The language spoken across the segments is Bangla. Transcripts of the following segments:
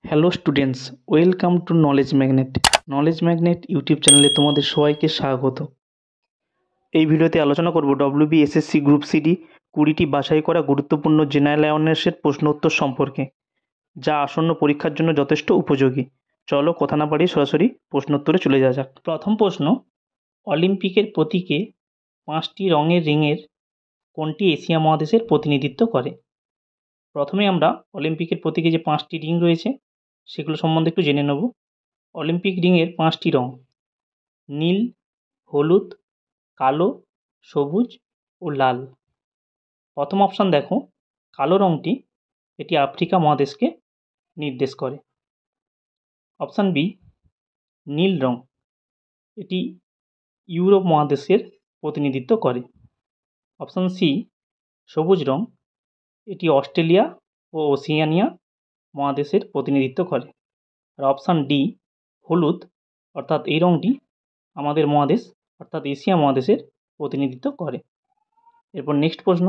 Hello students, welcome to knowledge magnet. Knowledge magnet YouTube চ্যানেলে তোমাদের সবাইকে স্বাগত। এই ভিডিওতে আলোচনা করব WBSSC গ্রুপ সিডি 20টি বাছাই করা গুরুত্বপূর্ণ জেনারেল অ্যাওয়ারনেসের প্রশ্ন উত্তর সম্পর্কে, যা আসন্ন পরীক্ষার জন্য যথেষ্ট উপযোগী। চলো কথা না বাড়িয়ে সরাসরি প্রশ্ন উত্তরে চলে যাওয়া যাক। প্রথম প্রশ্ন, অলিম্পিকের প্রতীকে 5টি রঙের রিংয়ের কোনটি এশিয়া মহাদেশের প্রতিনিধিত্ব করে? প্রথমে আমরা অলিম্পিকের প্রতীকে যে 5টি রিং রয়েছে সেগুলো সম্বন্ধে একটু জেনে নেব। অলিম্পিক রিংয়ের 5টি রং: নীল, হলুদ, কালো, সবুজ ও লাল। প্রথম অপশান দেখো, কালো রঙটি এটি আফ্রিকা মহাদেশকে নির্দেশ করে। অপশান বি, নীল রং এটি ইউরোপ মহাদেশের প্রতিনিধিত্ব করে। অপশান সি, সবুজ রং এটি অস্ট্রেলিয়া ও ওসিয়ানিয়া মহাদেশের প্রতিনিধিত্ব করে। আর অপশান ডি, হলুদ, অর্থাৎ এই রঙটি আমাদের মহাদেশ অর্থাৎ এশিয়া মহাদেশের প্রতিনিধিত্ব করে। এরপর নেক্সট প্রশ্ন,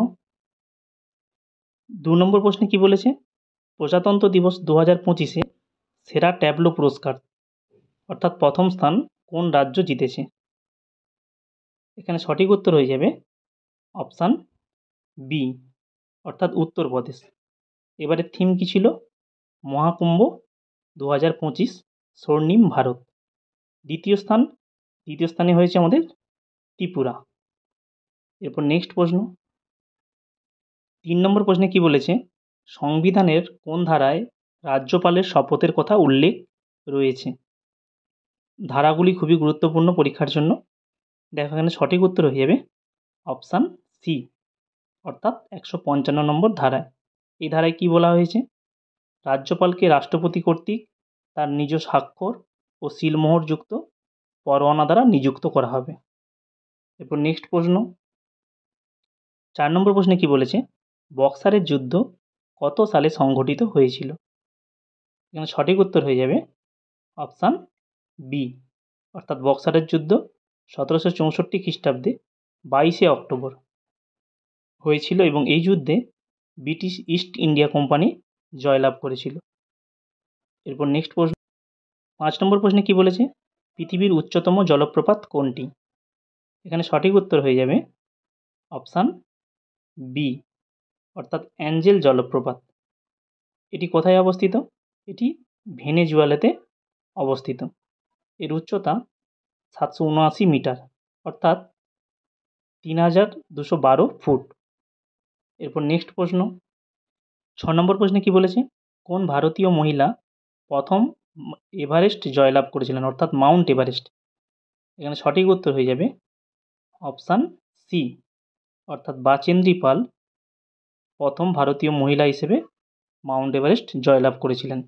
2 নম্বর প্রশ্নে কি বলেছে? প্রজাতন্ত্র দিবস 2025-এ সেরা ট্যাবলো পুরস্কার অর্থাৎ প্রথম স্থান কোন রাজ্য জিতেছে? এখানে সঠিক উত্তর হয়ে যাবে অপশান বি, অর্থাৎ উত্তরপ্রদেশ। এবারে থিম কী ছিল? মহাকুম্ভ 2025 স্বর্ণিম ভারত। দ্বিতীয় স্থানে হয়েছে আমাদের ত্রিপুরা। এরপর নেক্সট প্রশ্ন, 3 নম্বর প্রশ্নে কি বলেছে? সংবিধানের কোন ধারায় রাজ্যপালের শপথের কথা উল্লেখ রয়েছে? ধারাগুলি খুবই গুরুত্বপূর্ণ পরীক্ষার জন্য। দেখো এখানে সঠিক উত্তর হয়ে যাবে অপশান সি, অর্থাৎ 155 নম্বর ধারায়। এই ধারায় কি বলা হয়েছে? রাজ্যপালকে রাষ্ট্রপতি কর্তৃক তার নিজ স্বাক্ষর ও সিলমোহরযুক্ত পরোয়ানা দ্বারা নিযুক্ত করা হবে। এরপর নেক্সট প্রশ্ন, 4 নম্বর প্রশ্নে কি বলেছে? বক্সারের যুদ্ধ কত সালে সংঘটিত হয়েছিল? এখানে সঠিক উত্তর হয়ে যাবে অপশান বি, অর্থাৎ বক্সারের যুদ্ধ 1764 খ্রিস্টাব্দে 22শে অক্টোবর হয়েছিল এবং এই যুদ্ধে ব্রিটিশ ইস্ট ইন্ডিয়া কোম্পানি জয়লাভ করেছিল। এরপর নেক্সট প্রশ্ন, 5 নম্বর প্রশ্নে কি বলেছে? পৃথিবীর উচ্চতম জলপ্রপাত কোনটি? এখানে সঠিক উত্তর হয়ে যাবে অপশান বি, অর্থাৎ অ্যাঞ্জেল জলপ্রপাত। এটি কোথায় অবস্থিত? এটি ভেনেজুয়েলাতে অবস্থিত। এর উচ্চতা 779 মিটার, অর্থাৎ 3212 ফুট। এরপর নেক্সট প্রশ্ন, 6 নম্বর প্রশ্নে কি বলেছে? কোন ভারতীয় মহিলা প্রথম এভারেস্ট জয়লাভ করেছিলেন, অর্থাৎ মাউন্ট এভারেস্ট? এখানে সঠিক উত্তর হয়ে যাবে অপশান সি, অর্থাৎ বাচেন্দ্রী পাল প্রথম ভারতীয় মহিলা হিসেবে মাউন্ট এভারেস্ট জয়লাভ করেছিলেন।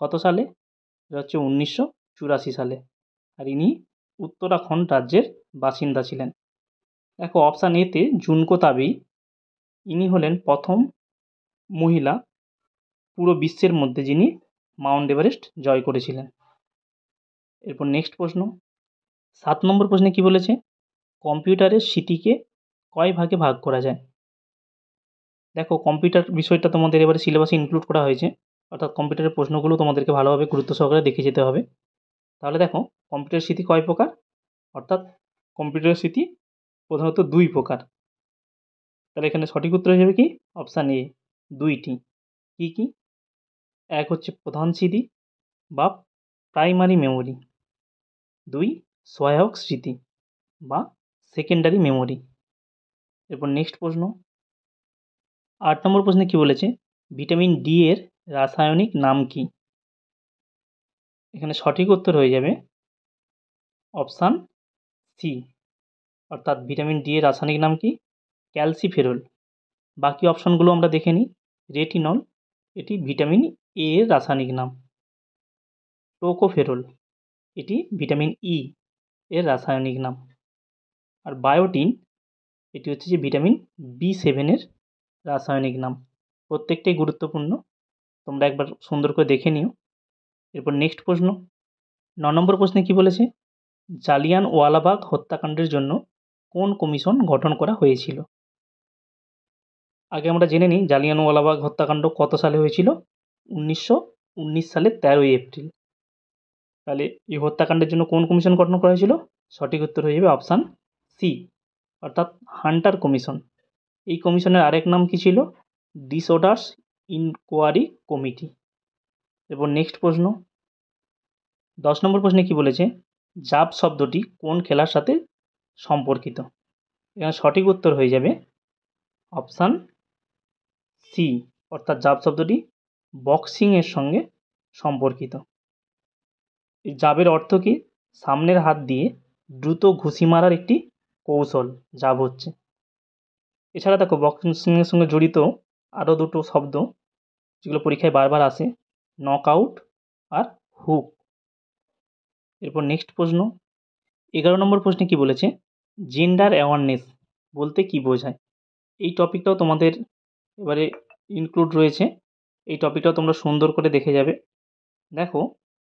কত সালে? এটা হচ্ছে 1984 সালে। আর ইনি উত্তরাখণ্ড রাজ্যের বাসিন্দা ছিলেন। দেখো অপশান এতে জুনকো তাবেই, ইনি হলেন প্রথম মহিলা পুরো বিশ্বের মধ্যে যিনি মাউন্ট এভারেস্ট জয় করেছিলেন। এরপর নেক্সট প্রশ্ন, 7 নম্বর প্রশ্নে কি বলেছে? কম্পিউটারের স্মৃতিকে কয় ভাগে ভাগ করা যায়? দেখো কম্পিউটার বিষয়টা তোমাদের এবারে সিলেবাসে ইনক্লুড করা হয়েছে, অর্থাৎ কম্পিউটারের প্রশ্নগুলো তোমাদেরকে ভালোভাবে গুরুত্ব সহকারে দেখে যেতে হবে। তাহলে দেখো কম্পিউটার স্মৃতি কয় প্রকার? অর্থাৎ কম্পিউটার স্মৃতি প্রধানত 2 প্রকার। তাহলে এখানে সঠিক উত্তর হয়ে যাবে কি? অপশান এ, 2টি। কী কী? এক হচ্ছে প্রধান স্মৃতি বা প্রাইমারি মেমোরি, 2 সহায়ক স্মৃতি বা সেকেন্ডারি মেমোরি। এরপর নেক্সট প্রশ্ন, 8 নম্বর প্রশ্নে কি বলেছে? ভিটামিন ডি এর রাসায়নিক নাম কি? এখানে সঠিক উত্তর হয়ে যাবে অপশান সি, অর্থাৎ ভিটামিন ডি এর রাসায়নিক নাম কি? ক্যালসিফেরল। বাকি অপশনগুলো আমরা দেখে নিই। রেটিনল এটি ভিটামিন এ এর রাসায়নিক নাম। টোকোফেরল এটি ভিটামিন ই এর রাসায়নিক নাম। আর বায়োটিন এটি হচ্ছে যে ভিটামিন B7 এর রাসায়নিক নাম। প্রত্যেকটাই গুরুত্বপূর্ণ, তোমরা একবার সুন্দর করে দেখে নিও। এরপর নেক্সট প্রশ্ন, 9 নম্বর প্রশ্নে কি বলেছে? জালিয়ানওয়ালাবাগ হত্যাকাণ্ডের জন্য কোন কমিশন গঠন করা হয়েছিল? আগে আমরা জেনে নিই জালিয়ানওয়ালাবাগ হত্যাকাণ্ড কত সালে হয়েছিল? সালের 13ই এপ্রিল। তাহলে এই হত্যাকাণ্ডের জন্য কোন কমিশন গঠন করা হয়েছিল? সঠিক উত্তর হয়ে যাবে অপশান সি, অর্থাৎ হান্টার কমিশন। এই কমিশনের আরেক নাম কি ছিল? Disorders inquiry committee. এরপর নেক্সট প্রশ্ন, 10 নম্বর প্রশ্নে কি বলেছে? জাব শব্দটি কোন খেলার সাথে সম্পর্কিত? এখানে সঠিক উত্তর হয়ে যাবে অপশান সি, অর্থাৎ জাব শব্দটি বক্সিংয়ের সঙ্গে সম্পর্কিত। এই জাবের অর্থ কি? সামনের হাত দিয়ে দ্রুত ঘুষি মারার একটি কৌশল জাব হচ্ছে। এছাড়া দেখো বক্সিংয়ের সঙ্গে জড়িত আরও দুটো শব্দ যেগুলো পরীক্ষায় বারবার আসে, নক আউট আর হুক। এরপর নেক্সট প্রশ্ন, 11 নম্বর প্রশ্নে কি বলেছে? জেন্ডার অ্যাওয়ারনেস বলতে কি বোঝায়? এই টপিকটাও তোমাদের এবারে ইনক্লুড রয়েছে। এই টপিকটাও তোমরা সুন্দর করে দেখে যাবে। দেখো,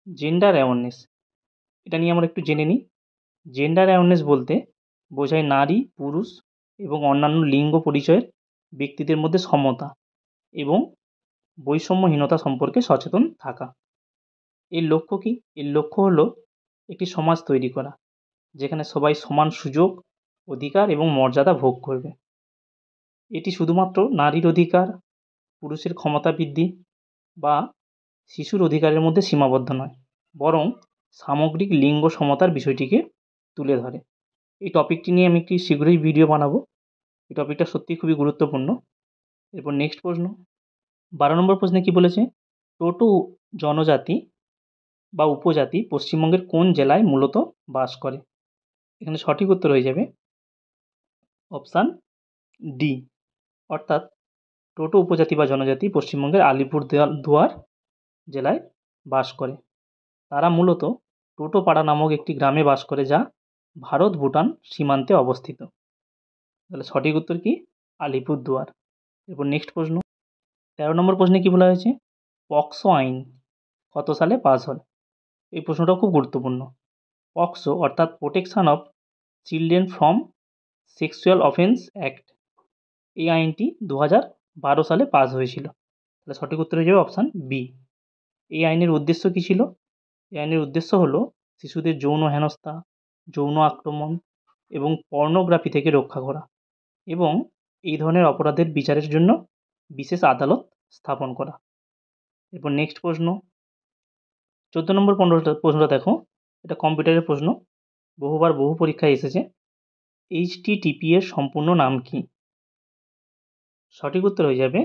জেন্ডার অ্যাওয়ারনেস এটা নিয়ে আমরা একটু জেনে নিই। জেন্ডার অ্যাওয়ারনেস বলতে বোঝায় নারী, পুরুষ এবং অন্যান্য লিঙ্গ পরিচয়ের ব্যক্তিদের মধ্যে সমতা এবং বৈষম্যহীনতা সম্পর্কে সচেতন থাকা। এর লক্ষ্য কি? এর লক্ষ্য হলো একটি সমাজ তৈরি করা যেখানে সবাই সমান সুযোগ, অধিকার এবং মর্যাদা ভোগ করবে। এটি শুধুমাত্র নারীর অধিকার, পুরুষের ক্ষমতা বৃদ্ধি বা শিশুর অধিকারের মধ্যে সীমাবদ্ধ নয়, বরং সামগ্রিক লিঙ্গ সমতার বিষয়টিকে তুলে ধরে। এই টপিকটি নিয়ে আমি একটি শীঘ্রই ভিডিও বানাবো। এই টপিকটা সত্যিই খুবই গুরুত্বপূর্ণ। এরপর নেক্সট প্রশ্ন, 12 নম্বর প্রশ্নে কি বলেছে? টোটো জনজাতি বা উপজাতি পশ্চিমবঙ্গের কোন জেলায় মূলত বাস করে? এখানে সঠিক উত্তর হয়ে যাবে অপশান ডি, অর্থাৎ টোটো উপজাতি বা জনজাতি পশ্চিমবঙ্গের আলিপুরদুয়ার জেলায় বাস করে। তারা মূলত টোটোপাড়া নামক একটি গ্রামে বাস করে যা ভারত ভুটান সীমান্তে অবস্থিত। তাহলে সঠিক উত্তর কি? আলিপুরদুয়ার। এরপর নেক্সট প্রশ্ন, 13 নম্বর প্রশ্নে কি বলা হয়েছে? পক্সো আইন কত সালে পাস হয়? এই প্রশ্নটাও খুব গুরুত্বপূর্ণ। পক্সো অর্থাৎ protection of children from sexual offence act, এই আইনটি 2012 সালে পাস হয়েছিল। তাহলে সঠিক উত্তর হয়ে যাবে অপশান বি। এই আইনের উদ্দেশ্য কী ছিল? এই আইনের উদ্দেশ্য হলো শিশুদের যৌন হেনস্থা, যৌন আক্রমণ এবং পর্নোগ্রাফি থেকে রক্ষা করা এবং এই ধরনের অপরাধের বিচারের জন্য বিশেষ আদালত স্থাপন করা। এরপর নেক্সট প্রশ্ন, 14 নম্বর প্রশ্নটা দেখো, এটা কম্পিউটারের প্রশ্ন, বহুবার বহু পরীক্ষায় এসেছে। HTTP এর সম্পূর্ণ নাম কি? সঠিক উত্তর হয়ে যাবে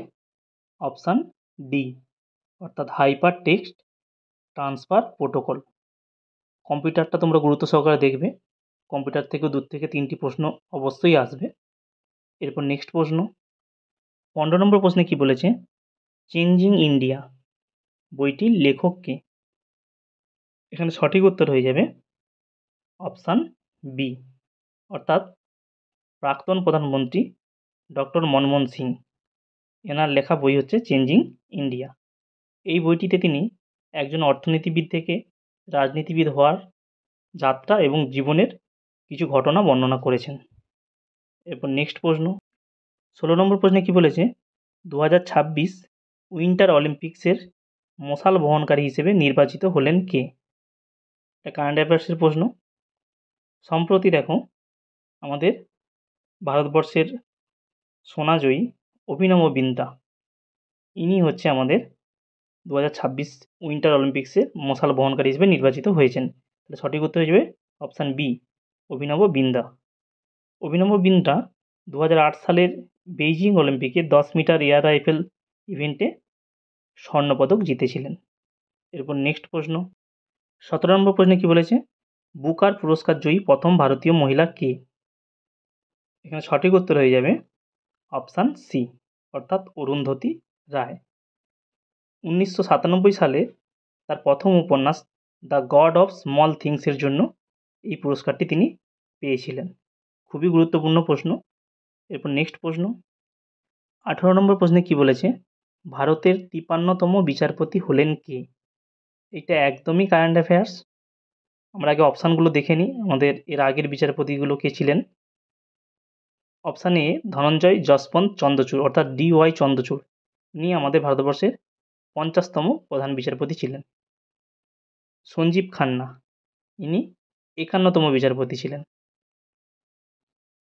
অপশান ডি, অর্থাৎ হাইপার টেক্সট ট্রান্সফার প্রোটোকল। কম্পিউটারটা তোমরা গুরুত্ব সহকারে দেখবে, কম্পিউটার থেকেও 2 থেকে 3টি প্রশ্ন অবশ্যই আসবে। এরপর নেক্সট প্রশ্ন, 15 নম্বর প্রশ্নে কি বলেছে? চেঞ্জিং ইন্ডিয়া বইটির লেখক কে? এখানে সঠিক উত্তর হয়ে যাবে অপশান বি, অর্থাৎ প্রাক্তন প্রধানমন্ত্রী ডক্টর মনমোহন সিং। এনার লেখা বই হচ্ছে চেঞ্জিং ইন্ডিয়া। এই বইটিতে তিনি একজন অর্থনীতিবিদ থেকে রাজনীতিবিদ হওয়ার যাত্রা এবং জীবনের কিছু ঘটনা বর্ণনা করেছেন। এরপর নেক্সট প্রশ্ন, 16 নম্বর প্রশ্নে কি বলেছে? 2026 উইন্টার অলিম্পিক্সের মশাল বহনকারী হিসেবে নির্বাচিত হলেন কে? এটা কারেন্ট অ্যাফেয়ার্সের প্রশ্ন। সম্প্রতি দেখো, আমাদের ভারতবর্ষের সোনাজয়ী অভিনব বিন্দ্রা, ইনি হচ্ছে আমাদের 2026 উইন্টার অলিম্পিক্সের মশাল বহনকারী হিসেবে নির্বাচিত হয়েছেন। তাহলে সঠিক উত্তর হয়ে যাবে অপশান বি, অভিনব বিন্দ্রা। অভিনব বিন্দ্রা 2008 সালের বেইজিং অলিম্পিকে 10 মিটার এয়ার রাইফেল ইভেন্টে স্বর্ণপদক জিতেছিলেন। এরপর নেক্সট প্রশ্ন, 17 নম্বর প্রশ্নে কি বলেছে? বুকার পুরস্কার জয়ী প্রথম ভারতীয় মহিলা কে? এখানে সঠিক উত্তর হয়ে যাবে অপশান সি, অর্থাৎ অরুন্ধতী রায়। 1997 সালে তার প্রথম উপন্যাস দ্য গড অফ স্মল থিংসের জন্য এই পুরস্কারটি তিনি পেয়েছিলেন। খুবই গুরুত্বপূর্ণ প্রশ্ন। এরপর নেক্সট প্রশ্ন, 18 নম্বর প্রশ্নে কি বলেছে? ভারতের 53তম বিচারপতি হলেন কে? এটা একদমই কারেন্ট অ্যাফেয়ার্স। আমরা আগে অপশানগুলো দেখে নিই, আমাদের এর আগের বিচারপতিগুলো কে ছিলেন। অপশান এ ধনঞ্জয় যশবন্ত চন্দ্রচূড়, অর্থাৎ DY চন্দ্রচূড়, ইনি আমাদের ভারতবর্ষের 50তম প্রধান বিচারপতি ছিলেন। সঞ্জীব খান্না, ইনি 51তম বিচারপতি ছিলেন।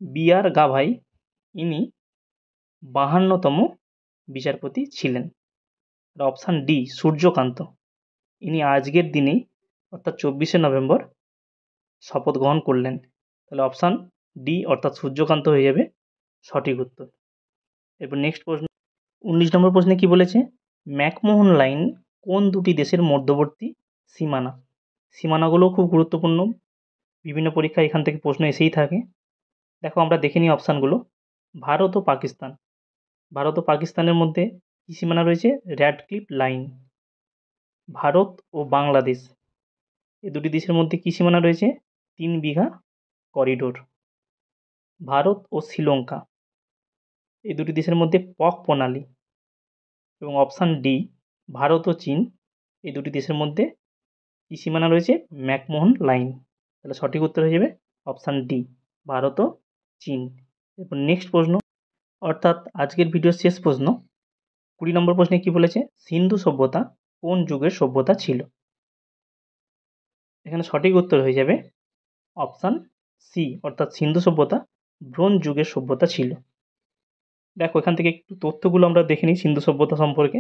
বি আর গাভাই, ইনি 52তম বিচারপতি ছিলেন। আর অপশান ডি সূর্যকান্ত, ইনি আজকের দিনেই অর্থাৎ 24শে নভেম্বর শপথ গ্রহণ করলেন। তাহলে অপশান ডি অর্থাৎ সূর্যকান্ত হয়ে যাবে সঠিক উত্তর। এরপর নেক্সট প্রশ্ন, 19 নম্বর প্রশ্নে কি বলেছে? ম্যাকমোহন লাইন কোন দুটি দেশের মধ্যবর্তী সীমানা? সীমানাগুলোও খুব গুরুত্বপূর্ণ, বিভিন্ন পরীক্ষায় এখান থেকে প্রশ্ন এসেই থাকে। দেখো আমরা দেখে নিই অপশানগুলো। ভারত ও পাকিস্তান, ভারত ও পাকিস্তানের মধ্যে কী সীমানা রয়েছে? Radcliffe line. ভারত ও বাংলাদেশ, এই দুটি দেশের মধ্যে কী সীমানা রয়েছে? 3 বিঘা করিডোর। ভারত ও শ্রীলঙ্কা, এই দুটি দেশের মধ্যে পক প্রণালী। এবং অপশান ডি ভারত ও চীন, এই দুটি দেশের মধ্যে কী সীমানা রয়েছে? McMahon line. তাহলে সঠিক উত্তর হয়ে যাবে অপশান ডি ভারত ও চীন। এরপর নেক্সট প্রশ্ন, অর্থাৎ আজকের ভিডিওর শেষ প্রশ্ন, 20 নম্বর প্রশ্নে কি বলেছে? সিন্ধু সভ্যতা কোন যুগের সভ্যতা ছিল? এখানে সঠিক উত্তর হয়ে যাবে অপশান সি অর্থাৎ সিন্ধু সভ্যতা ব্রোঞ্জ যুগের সভ্যতা ছিল। দেখো এখান থেকে একটু তথ্যগুলো আমরা দেখে নিই সিন্ধু সভ্যতা সম্পর্কে।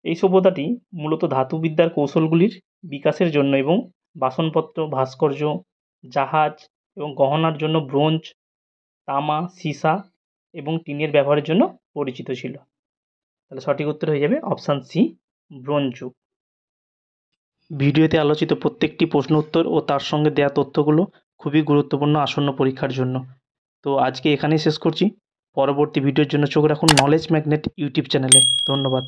এই সভ্যতাটি মূলত ধাতুবিদ্যার কৌশলগুলির বিকাশের জন্য এবং বাসনপত্র, ভাস্কর্য, জাহাজ এবং গহনার জন্য ব্রোঞ্জ, তামা, সীসা এবং টিনের ব্যবহারের জন্য পরিচিত ছিল। তাহলে সঠিক উত্তর হয়ে যাবে অপশান সি ব্রোঞ্জ যুগ। ভিডিওতে আলোচিত প্রত্যেকটি প্রশ্ন উত্তর ও তার সঙ্গে দেওয়া তথ্যগুলো খুবই গুরুত্বপূর্ণ আসন্ন পরীক্ষার জন্য। তো আজকে এখানেই শেষ করছি। পরবর্তী ভিডিওর জন্য চোখ রাখুন নলেজ ম্যাগনেট ইউটিউব চ্যানেলে। ধন্যবাদ।